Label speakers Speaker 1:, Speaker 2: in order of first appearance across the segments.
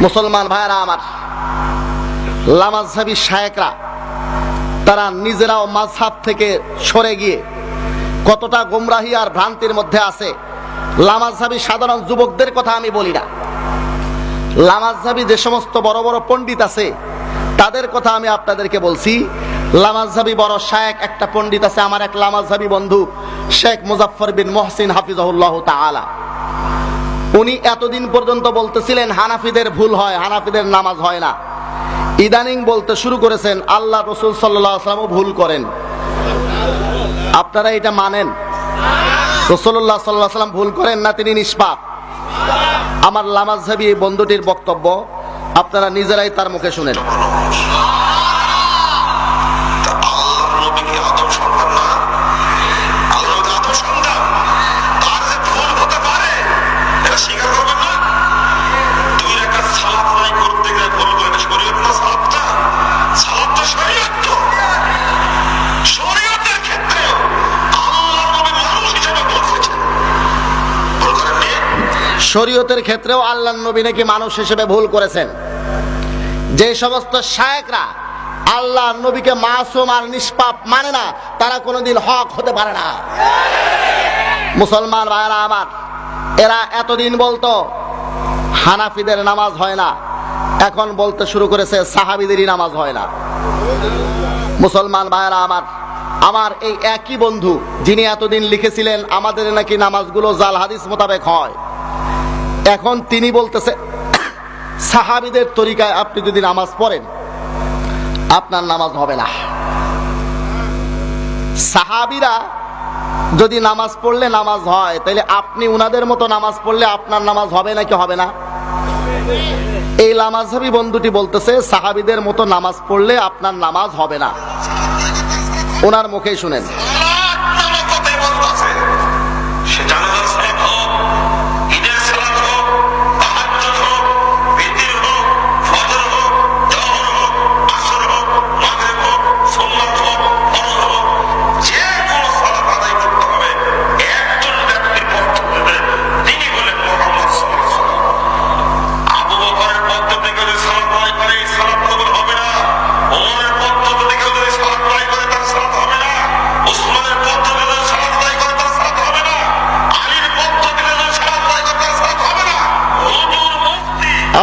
Speaker 1: মুসলমান ভাইরা আমার, লামাযহাবী শায়েখরা তারা নিজেরাও মাযহাব থেকে সরে গিয়ে কতটা গোমরাহি আর ভ্রান্তির মধ্যে আছে। লামাযহাবী সাধারণ যুবকদের কথা আমি বলি না, লামাযহাবী যে সমস্ত বড় বড় পণ্ডিত আছে তাদের কথা আমি আপনাদেরকে বলছি। লামাযহাবী বড় শায়েখ একটা পণ্ডিত আছে, আমার এক লামাযহাবী বন্ধু শেখ মুজাফফর বিন মোহসিন হাফিজাহুল্লাহ তাআলা। উনি এতদিন পর্যন্ত বলতেছিলেন হানাফিদের ভুল হয়, হানাফিদের নামাজ হয় না। ইদানিং বলতে শুরু করেছেন আল্লাহ রাসূল সাল্লাল্লাহু আলাইহি ওয়াসাল্লামও ভুল করেন। আপনারা এটা মানেন? রাসূলুল্লাহ সাল্লাল্লাহু আলাইহি ওয়াসাল্লাম ভুল করেন না, তিনি নিষ্পাপ? আমার লামাযহাবী বন্ধুটির বক্তব্য আপনারা নিজেরাই তার মুখে শুনেন। শরীয়তের ক্ষেত্রেও আল্লাহর নবী নাকি মানুষ হিসেবে ভুল করেছেন। যে সমস্ত শায়েখরা আল্লাহর নবীকে মাসুম আর নিষ্পাপ মানে না, তারা কোনোদিন হক হতে পারে না। মুসলমান ভাইরা আমার, এরা এতদিন বলতো হানাফিদের নামাজ হয় না, এখন বলতে শুরু করেছে সাহাবীদেরই নামাজ হয় না। মুসলমান ভাইরা আমার, আমার এই একই বন্ধু যিনি এতদিন লিখেছিলেন আমাদের নাকি নামাজগুলো জাল হাদিস মোতাবেক হয়, এখন তিনি বলতেছে সাহাবীদের তরিকায় আপনি যদি নামাজ পড়েন আপনার নামাজ হবে না। সাহাবীরা যদি নামাজ পড়লে নামাজ হয়, তাহলে আপনি উনাদের মতো নামাজ পড়লে আপনার নামাজ হবে নাকি হবে না? এই লামাযহাবী বন্ধুটি বলতেছে সাহাবীদের মতো নামাজ পড়লে আপনার নামাজ হবে না। ওনার মুখেই শুনেন।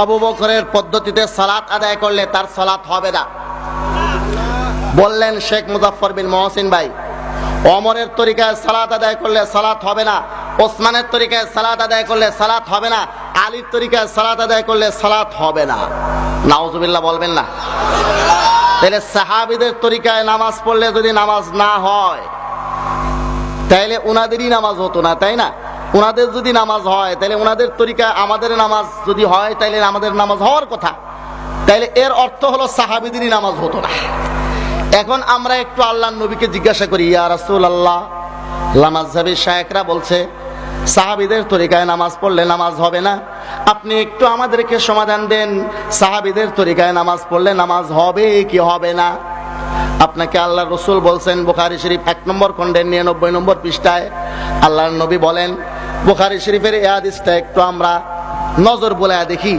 Speaker 1: আবু বকরের পদ্ধতিতে সালাত আদায় করলে তার সালাত হবে না বললেন শেখ মুজাফফর বিন মোহসিন ভাই। ওমরের তরিকায় সালাত আদায় করলে সালাত হবে না, ওসমানের তরিকায় সালাত আদায় করলে সালাত হবে না, আলীর তরিকায় সালাত আদায় করলে সালাত হবে না। নাউজুবিল্লাহ বলবেন না? তাহলে সাহাবীদের তরিকায় নামাজ পড়লে যদি নামাজ না হয় তাহলে উনাদেরই নামাজ হতো না, তাই না? উনাদের যদি নামাজ হয় তাহলে উনাদের তরিকায় আমাদের নামাজ যদি হয় তাহলে আমাদের নামাজ হওয়ার কথা, তাহলে এর অর্থ হলো সাহাবীদেরই নামাজ হতো না। এখন আমরা একটু আল্লাহর নবীকে জিজ্ঞাসা করি, ইয়া রাসূলুল্লাহ, লামাযহাবী শায়েখরা বলছে সাহাবীদের তরিকায় নামাজ পড়লে নামাজ হবে না, আপনি একটু আমাদেরকে সমাধান দেন, সাহাবীদের তরিকায় নামাজ পড়লে নামাজ হবে কি হবে না? আপনাকে আল্লাহর রাসূল বলছেন বুখারী শরীফ 1 নম্বর খণ্ডের 99 নম্বর পৃষ্ঠায় আল্লাহর নবী বলেন, বুখারী শরীফের এই হাদিসটা একটু আমরা নজর বুলায়া দেখি,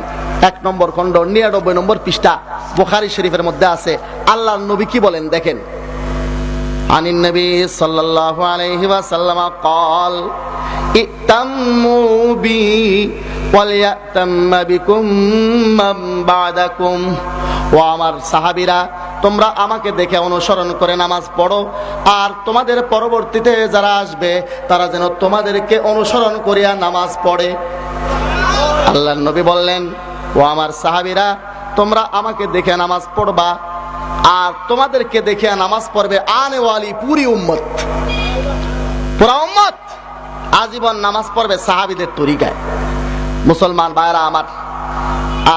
Speaker 1: 1 নম্বর খণ্ড 99 নম্বর পৃষ্ঠা বুখারী শরীফের মধ্যে আছে। আল্লাহর নবী কি বলেন দেখেন, আনিন নবী সাল্লাল্লাহু আলাইহি ওয়াসাল্লাম قال ইতাম্মু বি ওয়ালিয়াতাম্মা বিকুম মান বা'দাকুম। ও আমার সাহাবীরা, তোমরা আমাকে দেখে অনুসরণ করে নামাজ পড়ো, আর তোমাদের পরবর্তীতে যারা আসবে তারা যেন তোমাদেরকে অনুসরণ করিয়া নামাজ পড়ে। আল্লাহর নবী বললেন, ও আমার সাহাবীরা, তোমরা আমাকে দেখে নামাজ পড়বা আর তোমাদেরকে দেখে নামাজ পড়বে আনেওয়ালি পুরি উম্মত, পুরা উম্মত আজীবন নামাজ পড়বে সাহাবীদের তরিকায়। মুসলমান ভাইরা আমার,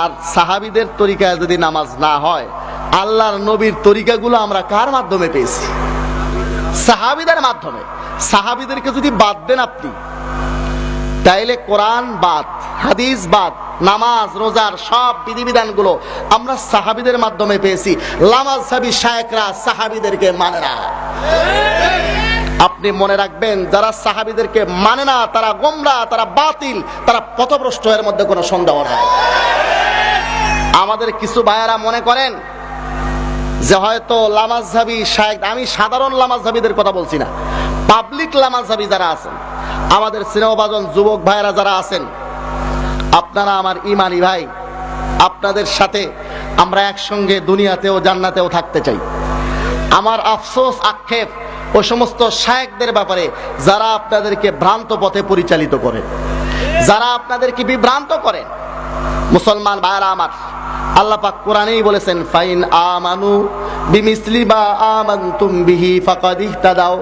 Speaker 1: আর সাহাবীদের তরিকায় যদি নামাজ না হয়, আল্লাহর নবীর তরিকাগুলো আমরা কার মাধ্যমে পেয়েছি? সাহাবীদের মাধ্যমে। সাহাবীদেরকে যদি বাদ দেন আপনি, তাইলে কোরআন বাদ, হাদিস বাদ, নামাজ রোজার সব বিধিবিধানগুলো আমরা সাহাবীদের মাধ্যমে পেয়েছি। লামাযহাবী শায়েখরা সাহাবীদেরকে মানে না। আপনি মনে রাখবেন, যারা সাহাবীদেরকে মানে না তারা গোমরা, তারা বাতিল, তারা পথভ্রষ্ট, এর মধ্যে কোনো সন্দেহ নাই। আমাদের কিছু ভাইয়েরা মনে করেন যে হয়তো লামাজহাবি শায়েখ, আমি সাধারণ লামাজহাবিদের কথা বলছি না, পাবলিক লামাজহাবি যারা আছেন, আমাদের স্নেহভাজন যুবক ভাইয়েরা যারা আছেন, আপনারা আমার ইমানি ভাই, আপনাদের সাথে আমরা একসঙ্গে দুনিয়াতেও জান্নাতেও থাকতে চাই। আমার আফসোস আক্ষেপ ওই সমস্ত শায়েখদের ব্যাপারে যারা আপনাদেরকে ভ্রান্ত পথে পরিচালিত করে, যারা আপনাদেরকে বিভ্রান্ত করে। মুসলমান ভাইরা আমার, আল্লাহ পাক কোরআনেই বলেছেন, ফাইন আমানু বিমিসলি মা আমানতুম বিহি ফাকাদ ইহতাদাও।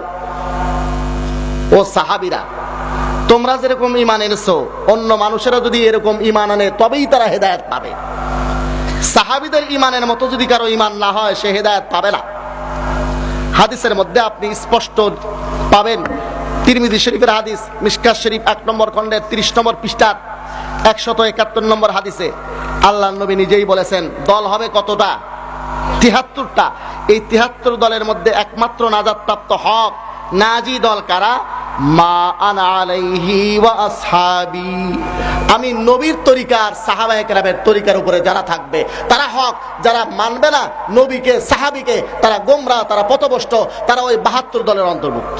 Speaker 1: ও সাহাবীরা, তোমরা যেরকম ঈমান এনেছো, অন্য মানুষেরা যদি এরকম ঈমান আনে তবেই তারা হেদায়েত পাবে। সাহাবীদের ঈমানের মতো যদি কারো ঈমান না হয়, সে হেদায়েত পাবে না। হাদিসের মধ্যে আপনি স্পষ্ট পাবেন, তিরমিজি শরীফের হাদিস, মিশকাত শরীফ 1 নম্বর খণ্ডের 30 নম্বর পৃষ্ঠার 171 নম্বর হাদিসে আল্লাহর নবী নিজেই বলেছেন, দল হবে কতটা? 73টা। এই 73 দলের মধ্যে একমাত্র নাজাতপ্রাপ্ত হক নাজি দল কারা? মা আনা আলাইহি ওয়া আসহাবি, আমি নবীর তরিকার, সাহাবায়ে কেরামের তরিকার উপরে যারা থাকবে তারা হক। যারা মানবে না নবীকে, সাহাবীকে, তারা গোমরা, তারা পথভ্রষ্ট, তারা ওই 72 দলের অন্তর্ভুক্ত।